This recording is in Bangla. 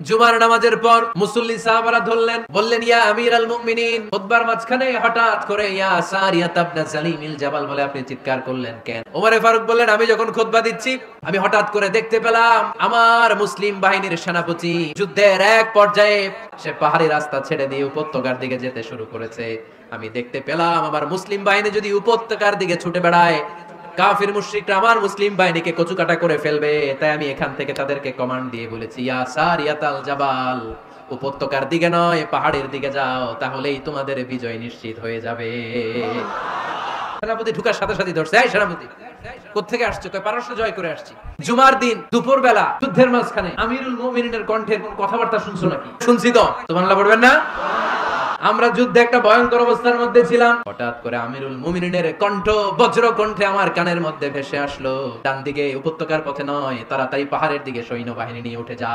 জুমার নামাজের পর মুসল্লি সাহাবারা ধরলেন, বললেন ইয়া আমিরাল মুমিনিন। খুতবার মাঝখানে হঠাৎ করে ইয়া সারিয়াত ইবনে সালিমিল জাবাল বলে আপনি চিৎকার করলেন কেন? ওমরে ফারুক বললেন, আমি যখন খুতবা দিচ্ছি আমি হঠাৎ করে দেখতে পেলাম আমার মুসলিম বাহিনীর সেনাপতি যুদ্ধের এক পর্যায়ে সে পাহাড়ি রাস্তা ছেড়ে দিয়ে উপত্যকার দিকে যেতে শুরু করেছে। আমি দেখতে পেলাম আমার মুসলিম বাহিনী যদি উপত্যকার দিকে ছুটে বেড়ায়, কাফির মুশরিকরা আমার মুসলিম বাহিনীকে কচুকাটা করে ফেলবে। তাই আমি এখান থেকে তাদেরকে কমান্ড দিয়ে বলেছি, ইয়া সারিয়াতাল জাবাল, উপত্যকার দিকে নয় পাহাড়ের দিকে যাও, তাহলেই তোমাদের বিজয় নিশ্চিত হয়ে যাবে। সেনাপতি ঢুকার সাথে সাথে ধরছে, এই সেনাপতি কোত্থেকে আসছো? কয় পারস্য জয় করে আসছি। জুমার দিন দুপুর বেলা যুদ্ধের মাঝখানে আমিরুল মুমিনিনের কণ্ঠের কোন কথাবার্তা শুনছো নাকি? শুনছি তো। সুবহানাল্লাহ পড়বেন না? আমরা যুদ্ধে একটা ভয়ঙ্কর অবস্থার মধ্যে ছিলাম, হঠাৎ করে আমিরুল মুমিনিনের কণ্ঠ বজ্র কণ্ঠে আমার কানের মধ্যে ভেসে আসলো, ডান দিকে উপত্যকার পথে নয়, তাড়াতাড়ি পাহাড়ের দিকে সৈন্যবাহিনী নিয়ে উঠে যা।